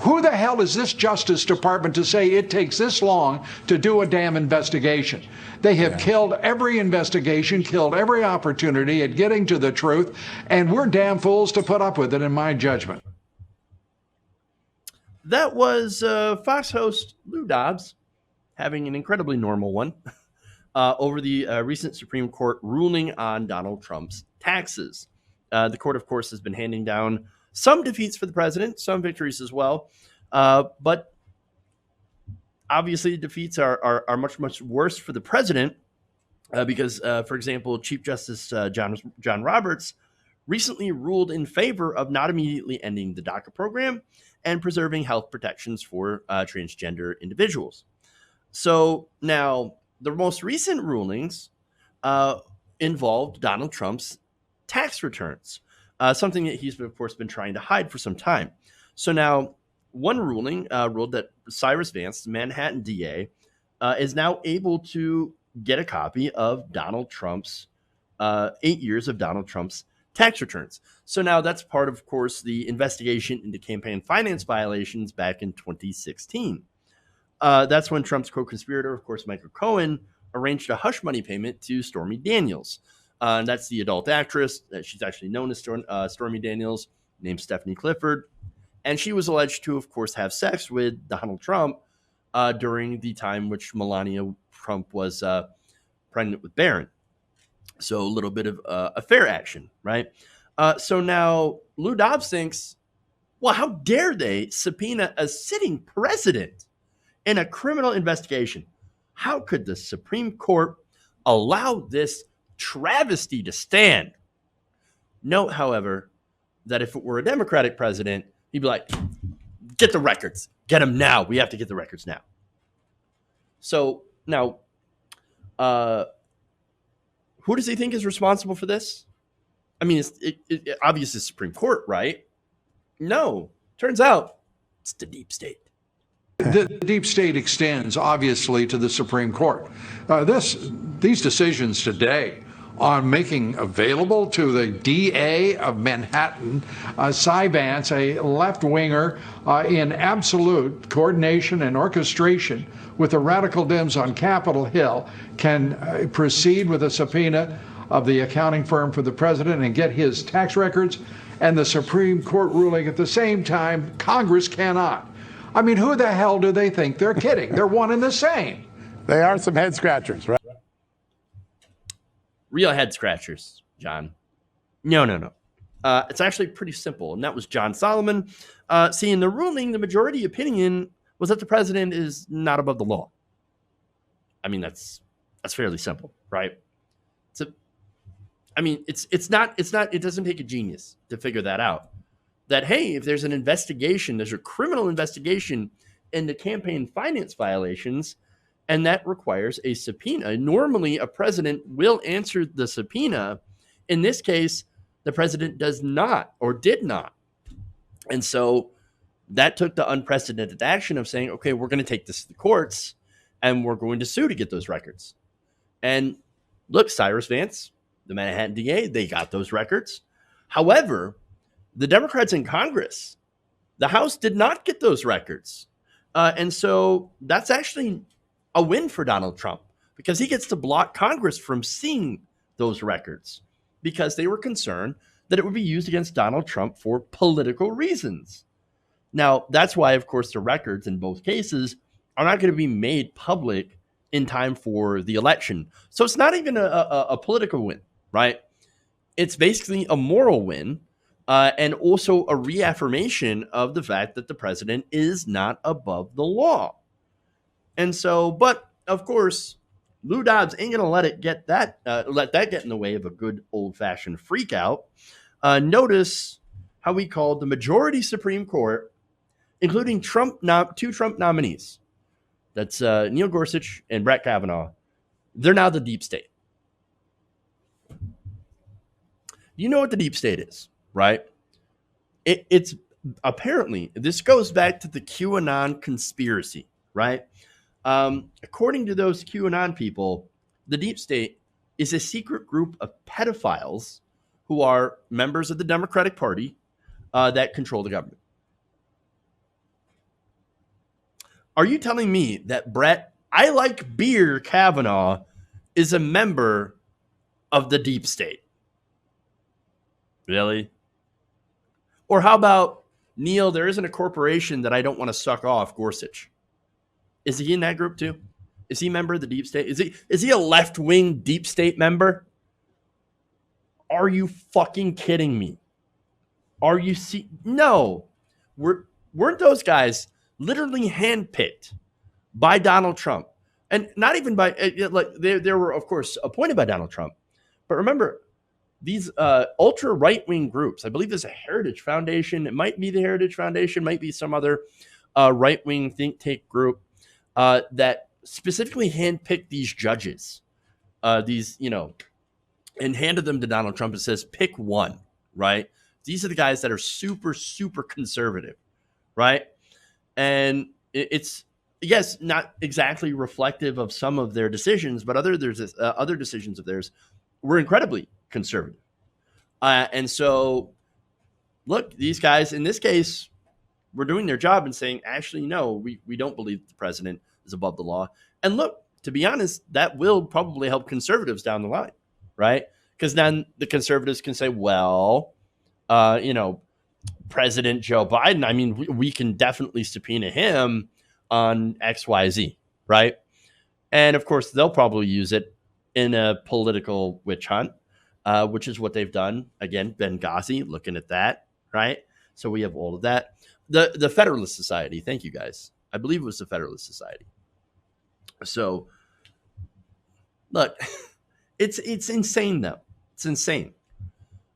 Who the hell is this Justice Department to say it takes this long to do a damn investigation? They have killed every investigation, killed every opportunity at getting to the truth, and we're damn fools to put up with it, in my judgment. That was Fox host Lou Dobbs having an incredibly normal one over the recent Supreme Court ruling on Donald Trump's taxes. The court, of course, has been handing down some defeats for the president, some victories as well. But obviously, the defeats are much, much worse for the president because, for example, Chief Justice John Roberts recently ruled in favor of not immediately ending the DACA program and preserving health protections for transgender individuals. So now the most recent rulings involved Donald Trump's tax returns, something that he's, of course, been trying to hide for some time. So now one ruling ruled that Cyrus Vance, the Manhattan DA, is now able to get a copy of Donald Trump's 8 years of Donald Trump's tax returns. So now that's part of course, the investigation into campaign finance violations back in 2016. That's when Trump's co-conspirator, of course, Michael Cohen, arranged a hush money payment to Stormy Daniels. And that's the adult actress. She's actually known as Stormy Daniels, named Stephanie Clifford. And she was alleged to, of course, have sex with Donald Trump during the time which Melania Trump was pregnant with Barron. So a little bit of affair action, right? So now Lou Dobbs thinks, well, how dare they subpoena a sitting president in a criminal investigation? How could the Supreme Court allow this travesty to stand? Note, however, that if it were a Democratic president, he'd be like, get the records. Get them now. We have to get the records now. So now, who does he think is responsible for this? I mean, it's obviously the Supreme Court, right? No. Turns out it's the deep state. The deep state extends, obviously, to the Supreme Court. These decisions today on making available to the DA of Manhattan, Cy Vance, a left-winger in absolute coordination and orchestration with the radical Dems on Capitol Hill, can proceed with a subpoena of the accounting firm for the president and get his tax records, and the Supreme Court ruling at the same time. Congress cannot. I mean, who the hell do they think they're kidding? They're one and the same. They are some head scratchers, right? Real head scratchers, John. No. It's actually pretty simple, and that was John Solomon. See, in the ruling, the majority opinion was that the president is not above the law. I mean, that's fairly simple, right? It doesn't take a genius to figure that out. That, hey, if there's an investigation, there's a criminal investigation into campaign finance violations, and that requires a subpoena. Normally, a president will answer the subpoena. In this case, the president does not or did not. And so that took the unprecedented action of saying, okay, we're going to take this to the courts and we're going to sue to get those records. And look, Cyrus Vance, the Manhattan DA, they got those records. However, the Democrats in Congress, the House did not get those records. And so that's actually a win for Donald Trump because he gets to block Congress from seeing those records because they were concerned that it would be used against Donald Trump for political reasons. Now, that's why, of course, the records in both cases are not going to be made public in time for the election. So it's not even a political win, right? It's basically a moral win and also a reaffirmation of the fact that the president is not above the law. And so, but of course, Lou Dobbs ain't going to let that get in the way of a good old-fashioned freak out. Notice how he called the majority Supreme Court, including two Trump nominees. That's Neil Gorsuch and Brett Kavanaugh. They're now the deep state. You know what the deep state is, right? It's apparently, this goes back to the QAnon conspiracy, right? According to those QAnon people, the deep state is a secret group of pedophiles who are members of the Democratic Party that control the government. Are you telling me that Brett, I like beer Kavanaugh, is a member of the deep state? Really? Or how about, Neil, there isn't a corporation that I don't want to suck off, Gorsuch? Is he in that group too? Is he a member of the deep state? Is he a left-wing deep state member? Are you fucking kidding me? Are you No. Weren't those guys literally handpicked by Donald Trump? And not even by, like, they were, of course, appointed by Donald Trump. But remember, these ultra right-wing groups, I believe there's a Heritage Foundation. It might be the Heritage Foundation, might be some other right-wing think tank group that specifically handpicked these judges, and handed them to Donald Trump and says, pick one, right? These are the guys that are super, super conservative, right? And it's, yes, not exactly reflective of some of their decisions, but other decisions of theirs were incredibly conservative. And so, look, these guys, in this case, were doing their job and saying, actually, no, we don't believe the president is above the law. And look, to be honest, that will probably help conservatives down the line, right? Because then the conservatives can say, well, President Joe Biden, I mean, we can definitely subpoena him on XYZ, right? And of course, they'll probably use it in a political witch hunt, which is what they've done. Again, Benghazi, looking at that, right? So we have all of that. The Federalist Society, thank you guys. I believe it was the Federalist Society. So, look, it's insane, though. It's insane.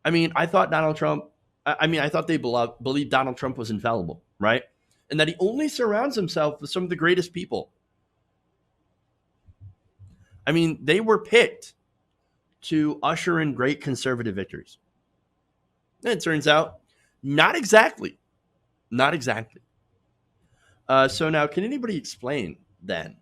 I mean, I thought they believed Donald Trump was infallible, right? And that he only surrounds himself with some of the greatest people. I mean, they were picked to usher in great conservative victories. And it turns out, not exactly. Not exactly. So now, can anybody explain then,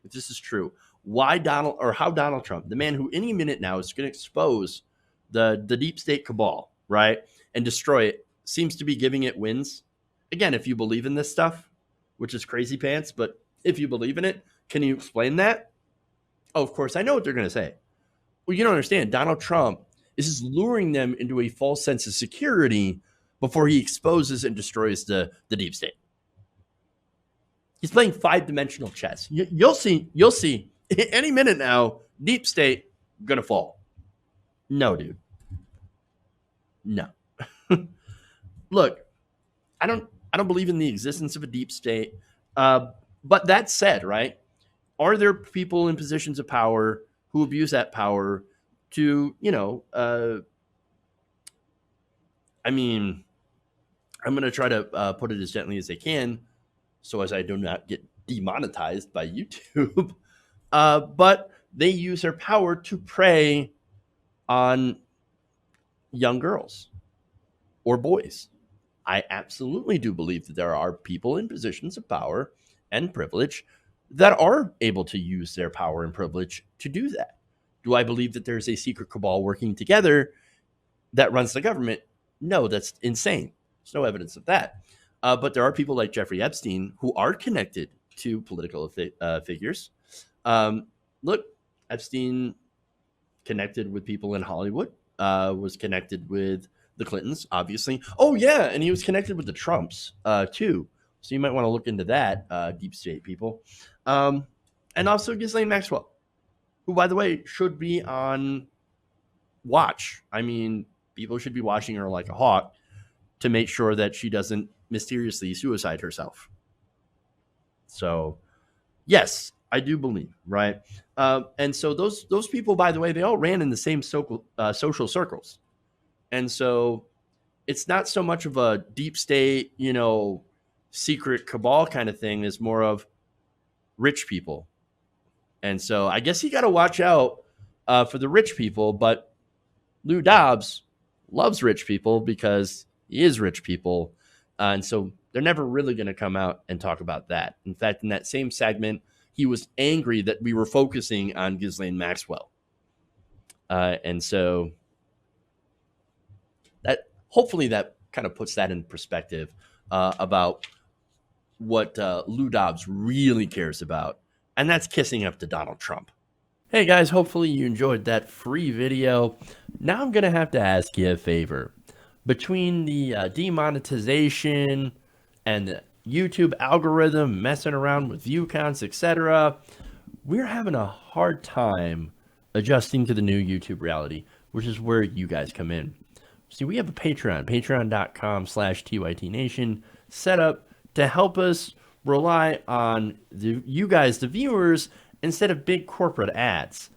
if this is true, how Donald Trump, the man who any minute now is going to expose the deep state cabal, right, and destroy it, seems to be giving it wins? Again, if you believe in this stuff, which is crazy pants, but if you believe in it, can you explain that? Oh, of course, I know what they're going to say. Well, you don't understand. Donald Trump is just luring them into a false sense of security before he exposes and destroys the deep state. He's playing 5-dimensional chess. You'll see. Any minute now, deep state gonna fall. No, dude. No. Look, I don't believe in the existence of a deep state. But that said, right? Are there people in positions of power who abuse that power to, I mean, I'm going to try to put it as gently as I can so as I do not get demonetized by YouTube. But they use their power to prey on young girls or boys. I absolutely do believe that there are people in positions of power and privilege that are able to use their power and privilege to do that. Do I believe that there's a secret cabal working together that runs the government? No, that's insane. There's no evidence of that. But there are people like Jeffrey Epstein who are connected to political figures. Look, Epstein connected with people in Hollywood, was connected with the Clintons, obviously. Oh, yeah, and he was connected with the Trumps, too. So you might want to look into that, deep state people. And also Ghislaine Maxwell, who, by the way, should be on watch. I mean, people should be watching her like a hawk to make sure that she doesn't mysteriously suicide herself. So, yes, I do believe, right? And so those people, by the way, they all ran in the same social circles. And so it's not so much of a deep state, secret cabal kind of thing. It's more of rich people. And so I guess you got to watch out for the rich people. But Lou Dobbs loves rich people because he is rich people. And so they're never really going to come out and talk about that. In fact, in that same segment, he was angry that we were focusing on Ghislaine Maxwell. And so hopefully that kind of puts that in perspective about what Lou Dobbs really cares about, and that's kissing up to Donald Trump. Hey guys, hopefully you enjoyed that free video. Now I'm going to have to ask you a favor. Between the demonetization and the YouTube algorithm messing around with view counts, etc., we're having a hard time adjusting to the new YouTube reality, which is where you guys come in. See, we have a Patreon, patreon.com/TYTNation, set up to help us rely on you guys, the viewers, instead of big corporate ads.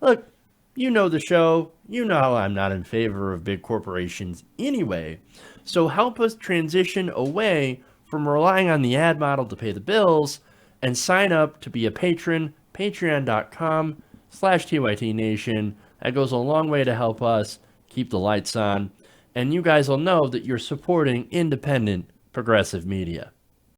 Look, you know the show. You know I'm not in favor of big corporations anyway. So help us transition away from relying on the ad model to pay the bills and sign up to be a patron, patreon.com/TYTNation. That goes a long way to help us keep the lights on. And you guys will know that you're supporting independent progressive media.